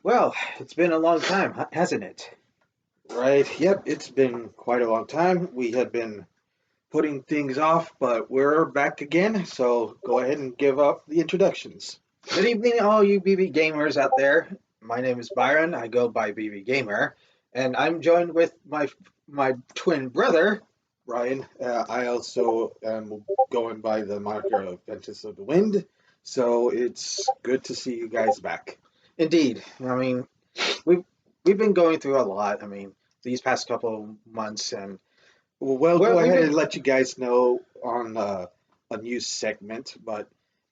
Well, it's been a long time, hasn't it? Right. Yep. It's been quite a long time. We had been putting things off, but we're back again. So go ahead and give up the introductions. Good evening, all you BB gamers out there. My name is Byron. I go by BBGamer, and I'm joined with my twin brother. Ryan, I also am going by the moniker of Ventus of the Wind. So it's good to see you guys back. Indeed, we've we've been going through a lot. These past couple of months, and Well, well, go we've ahead been. and let you guys know on a new segment, but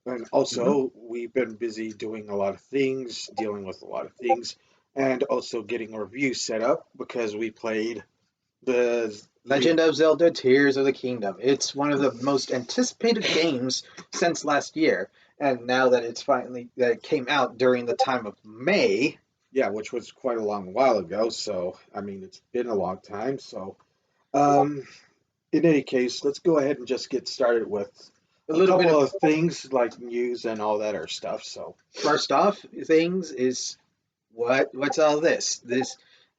and Mhm. also we've been busy doing a lot of things, dealing with a lot of things, and also getting a review set up because we played the Legend of Zelda Tears of the Kingdom. It's one of the most anticipated games since last year, and now that it came out during the time of May. yeah, which was quite a long while ago. So I mean, it's been a long time. So um, in any case, let's go ahead and just get started with A a little bit couple of of things like news and all that other stuff. So first off things is what's all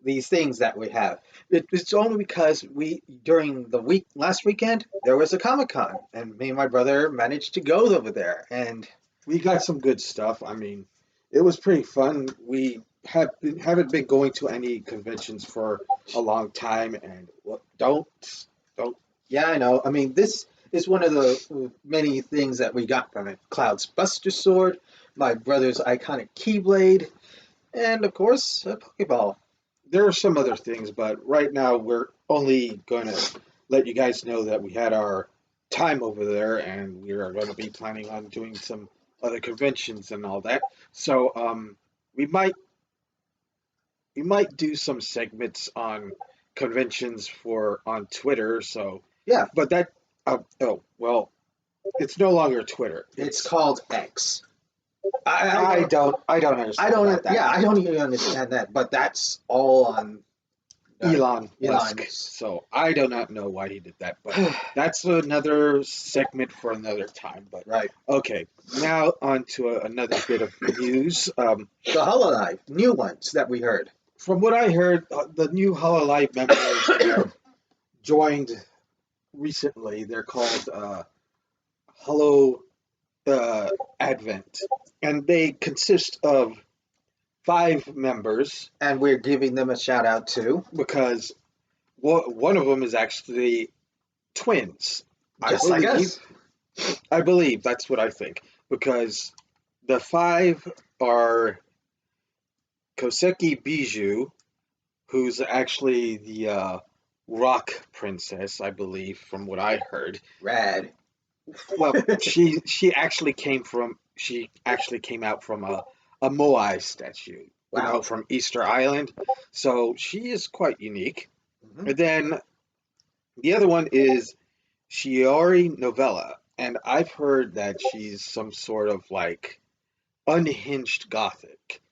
these things that we have. It's only because we during the week last weekend there was a Comic-Con, and me and my brother managed to go over there. And we got some good stuff. I mean, it was pretty fun. We haven't been going to any conventions for a long time, and well, don't. yeah, I know. This is one of the many things that we got from it: Cloud's Buster Sword, my brother's iconic Keyblade, and of course a Pokeball. There are some other things, but right now we're only going to let you guys know that we had our time over there, and we are going to be planning on doing some other conventions and all that. So we might we might do some segments on conventions for on Twitter. So, Yeah, but that oh well, it's no longer Twitter. it's It's called X. I don't. I don't I understand don't. about that. Yeah, I don't even understand that. But that's all on uh, Elon Musk. Elon's. So I do not know why he did that, but that's another segment for another time. But Right. okay, now on to another bit of news. The Hololive, new ones that we heard. From what I heard, the new Hololive members have joined recently. They're called Holo Advent, and they consist of 5 members And we're giving them a shout out too. because one of them is actually twins. I Just like believe. us. I believe that's what I think because the 5 are Koseki Bijou, who's actually the rock princess, I believe, from what I heard. Rad. Well, she actually came out from a Moai statue, Wow. from Easter Island. So she is quite unique. Mhm. And then the other one is Shiori Novella, and I've heard that she's some sort of like unhinged gothic.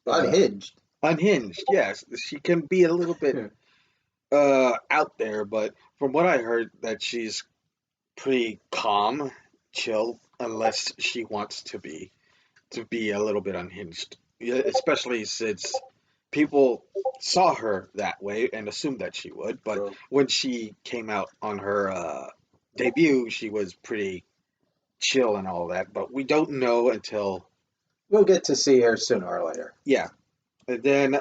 Uh, Unhinged. Unhinged, yes. She can be a little bit out there, but from what I heard, that she's pretty calm, chill, unless she wants to be a little bit unhinged. Yeah, especially since people saw her that way and assumed that she would, but True. when she came out on her debut, she was pretty chill and all that. But we don't know until We'll get to see her sooner or later. yeah. And then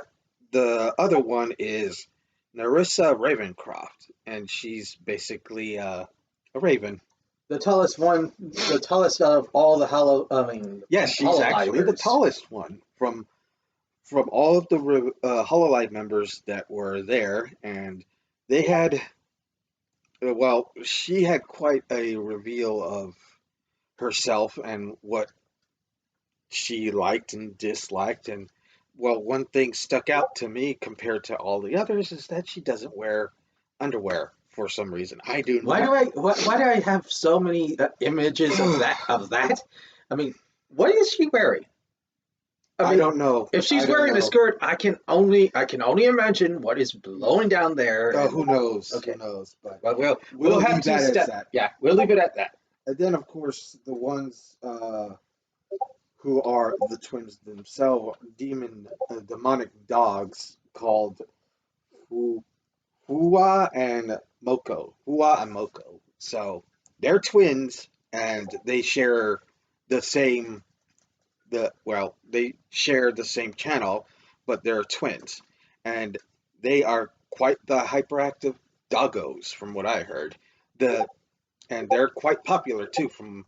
the other one is Narissa Ravencroft, and she's basically a raven. The tallest one, the tallest of all the Yes, she's actually the Hololivers. tallest one from all of the Hololive members that were there, and they had well, she had quite a reveal of herself and what she liked and disliked, and well, one thing stuck out to me compared to all the others is that she doesn't wear underwear for some reason. I do not. Why do I have so many images of that? I mean, what is she wearing? I I mean, don't know. if I she's don't wearing a know. skirt, I can only imagine what is blowing down there. Who And knows? Who okay, knows? But but we'll we'll have leave to that as step. that. Yeah, we'll leave it at that. And then, of course, the ones who are the twins themselves, demonic dogs called Fu, Hua and Hua and Moko. So they're twins, and they share the same they share the same channel, but they're twins, and they are quite the hyperactive doggos, from what I heard. The and they're quite popular too, from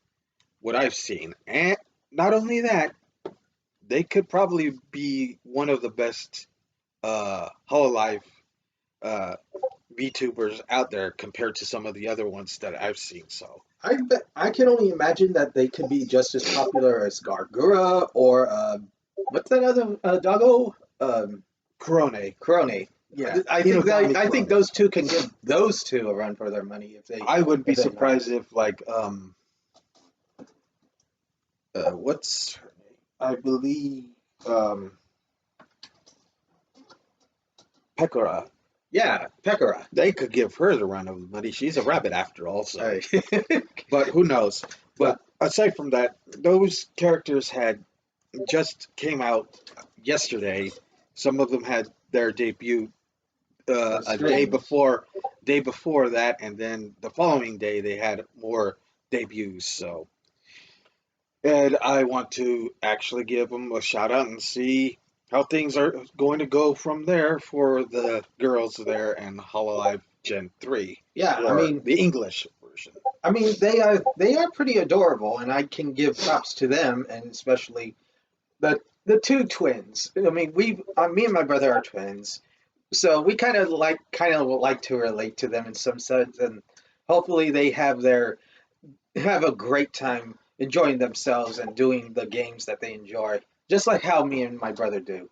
what I've seen. And not only that, they could probably be one of the best Hololive uh, VTubers out there compared to some of the other ones that I've seen. So I can only imagine that they could be just as popular as Gargura or what's that other doggo? Corone, Crony. yeah, I think Corone. those two can give those two a run for their money I wouldn't be if they know. surprised if like what's her name? I believe um Pekora. Yeah, Pekora. They could give her the run of the money. She's a rabbit after all, so. Right. But who knows? Well, But aside from that, those characters had just came out yesterday. Some of them had their debut the a day streams. before that, and then the following day they had more debuts. So, and I want to actually give them a shout out and see how things are going to go from there for the girls there and Hololive Gen 3 Yeah, or the English version. I mean they are pretty adorable, and I can give props to them, and especially the two twins. I mean, me and my brother are twins, so we kind of like to relate to them in some sense, and hopefully they have a great time enjoying themselves and doing the games that they enjoy, just like how me and my brother do.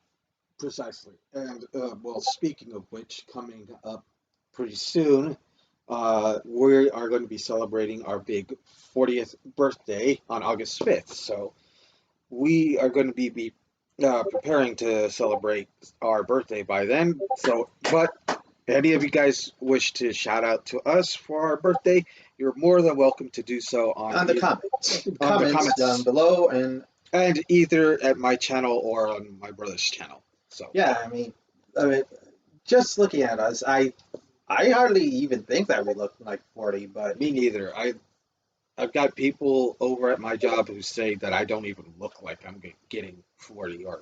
Precisely. And well, speaking of which, coming up pretty soon, we are going to be celebrating our big 40th birthday on August 5th. So we are going to be preparing to celebrate our birthday by then. So, but any of you guys wish to shout out to us for our birthday, you're more than welcome to do so On the on the comments down comments below, and and either at my channel or on my brother's channel. So yeah, I mean, just looking at us, I hardly even think that we look like 40, but me neither. I've got people over at my job who say that I don't even look like I'm getting 40, or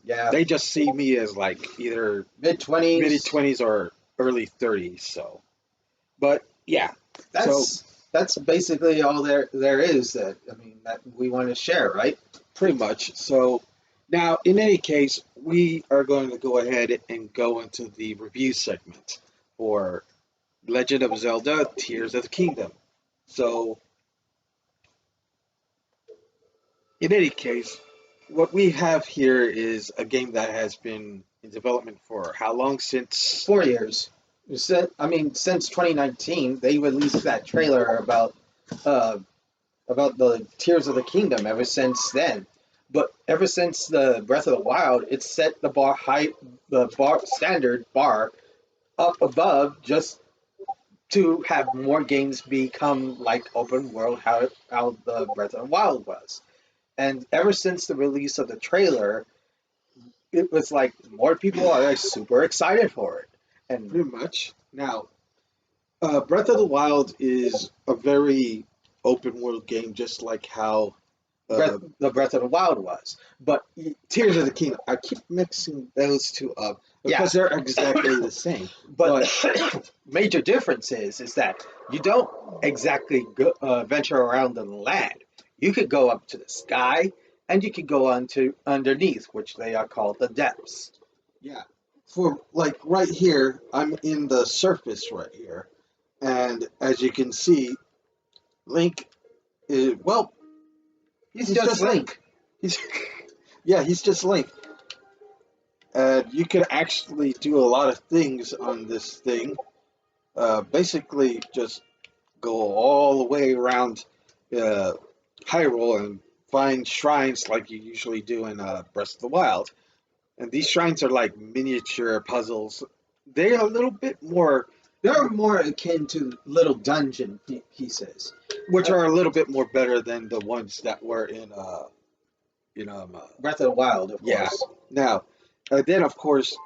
yeah, they just see me as like either mid mid 20s. 20s or early 30s. So, but yeah, so That's basically all there is that that we want to share, right? pretty much. So now, in any case, we are going to go ahead and go into the review segment for Legend of Zelda Tears of the Kingdom. So, in any case, what we have here is a game that has been in development for how long? Since 4 years. Since 2019, they released that trailer uh, about the Tears of the Kingdom. Ever since then, but ever since the Breath of the Wild, it's set the bar standard bar up above, just to have more games become like open world, how the Breath of the Wild was. And ever since the release of the trailer, it was like more people are super excited for it. And pretty much now, Breath of the Wild is a very open world game, just like how The Breath of the Wild was. But Tears of the Kingdom. I keep mixing those two up yeah, because they're exactly the same. but But major difference is that you don't exactly venture around the land. You could go up to the sky, and you could go on to underneath, which they are called the depths. yeah, for like right here, I'm in the surface right here, and as you can see, Link is well, He's he's just just Link. Link. He's yeah, he's just Link. And you can actually do a lot of things on this thing. Basically, just go all the way around uh, Hyrule and find shrines like you usually do in Breath of the Wild. And these shrines are like miniature puzzles. They're a little bit more, They're more akin to little pieces. which Uh, are a little bit more better than the ones that were in Breath of the Wild, of Yeah. course. Now, then of course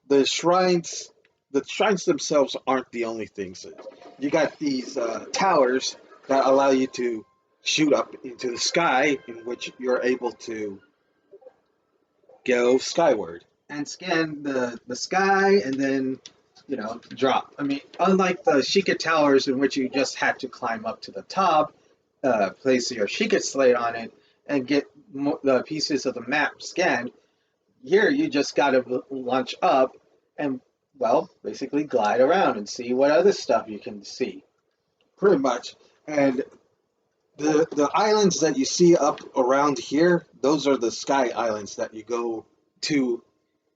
the shrines, the shrines themselves aren't the only things. You got these towers that allow you to shoot up into the sky, in which you're able to go skyward. And scan the sky and then drop. I mean, unlike the Sheikah Towers in which you just had to climb up to the top, place your Sheikah slate on it, and get the pieces of the map scanned. Here, you just got to launch up and, well, basically glide around and see what other stuff you can see. Pretty much. And the islands that you see up around here, those are the sky islands that you go to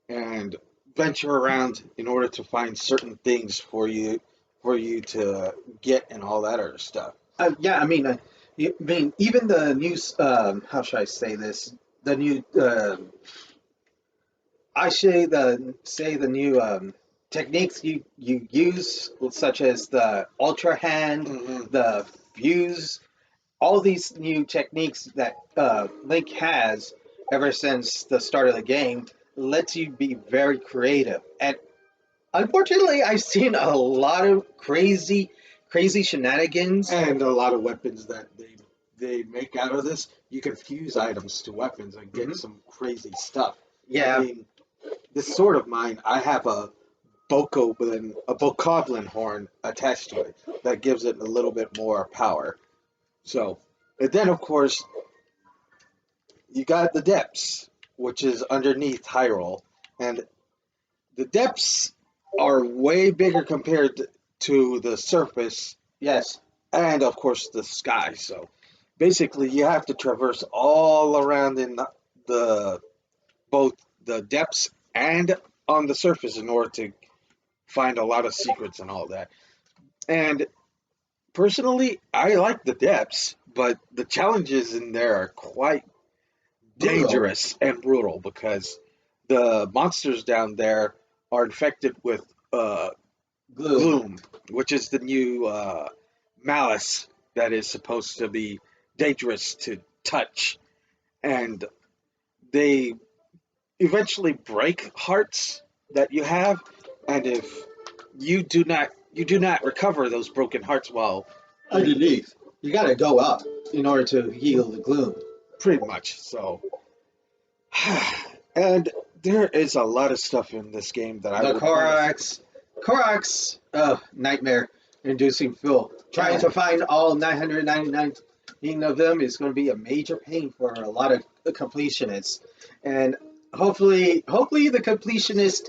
and venture around in order to find certain things for you to get and all that other stuff. Yeah, I mean, even the new, how should I say this? The new, say the new techniques you use, such as the ultra hand, Hmm. the fuse, all these new techniques that Link has ever since the start of the game lets you be very creative. And unfortunately, I've seen a lot of crazy shenanigans. And a lot of weapons that they make out of this, you can fuse items to weapons and get Mhm. some crazy stuff. I Yeah, mean, this sword of mine, I have a Bokoblin horn attached to it that gives it a little bit more power. So, and then of course you got the depths, which is underneath Hyrule, and the depths are way bigger compared to the surface, yes. and of course the sky. So basically, you have to traverse all around in the both the depths and on the surface in order to find a lot of secrets and all that. And personally, I like the depths, but the challenges in there are quite Brutal. dangerous and brutal because the monsters down there are infected with Gloom. gloom, which is the new malice that is supposed to be dangerous to touch, and they eventually break hearts that you have, and if you do not recover those broken hearts while Underneath. You gotta go up in order to heal the gloom. pretty much so. And there is a lot of stuff in this game that I The would honestly. Korax, nightmare inducing fuel. Trying to find all 999 of them is going to be a major pain for a lot of completionists. And hopefully the completionist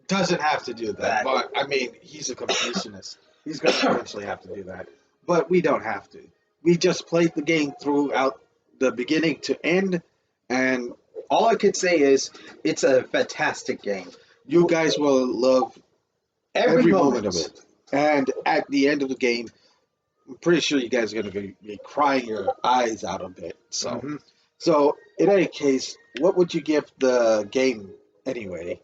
Doesn't have to do that, that. but I mean, he's a completionist. He's going to eventually have to do that, but we don't have to. We just played the game throughout the beginning to end, and All I could say is it's a fantastic game. you guys will love Every every moment of moment. it. And at the end of the game, I'm pretty sure you guys are going to be crying your eyes out a bit. So, Hmm. so in any case, what would you give the game anyway?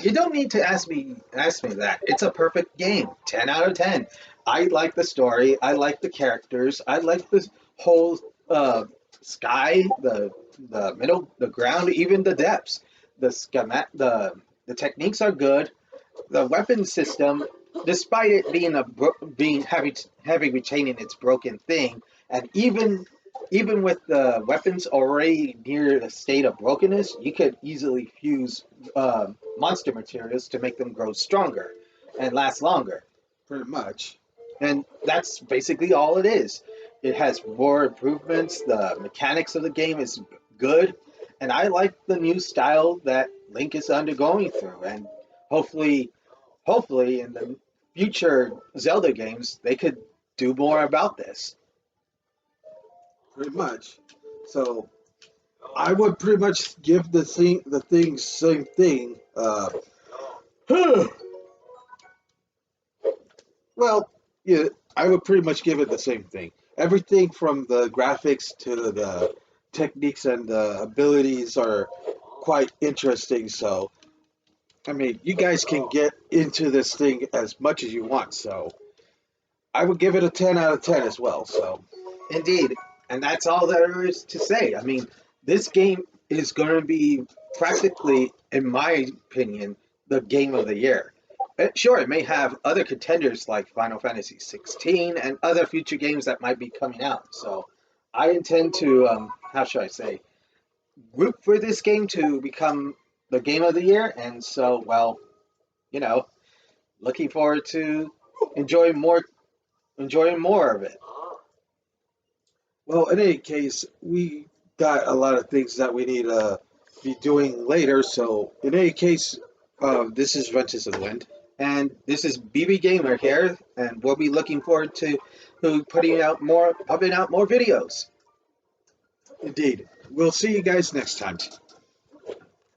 You don't need to ask me that. It's a perfect game. 10 out of 10. I like the story. I like the characters. I like this whole sky, the ground, even the depths. The techniques are good. The weapon system, despite it being being having retaining its broken thing, and even with the weapons already near a state of brokenness, you could easily fuse monster materials to make them grow stronger and last longer. Pretty much. And that's basically all it is. It has more improvements. The mechanics of the game is good, and I like the new style that Link is undergoing through. And hopefully, hopefully in the future Zelda games, they could do more about this. Pretty much. So I would pretty much give the thing same thing. Well, yeah, I would pretty much give it the same thing. Everything from the graphics to the techniques and the abilities are quite interesting. So, I mean, you guys can get into this thing as much as you want. So, I would give it a 10 out of 10 as well. So, Indeed. And that's all there is to say. I mean, this game is going to be practically, in my opinion, the game of the year. Sure, it may have other contenders like Final Fantasy 16 and other future games that might be coming out. So I intend to, how should I say, root for this game to become the game of the year. And so, well, you know, looking forward to enjoying more, enjoying more of it. Well, in any case, we got a lot of things that we need to be doing later. So, in any case, this is Ventus of the Wind. And this is BBGamer here, and we'll be looking forward to pumping out more videos. Indeed. We'll see you guys next time.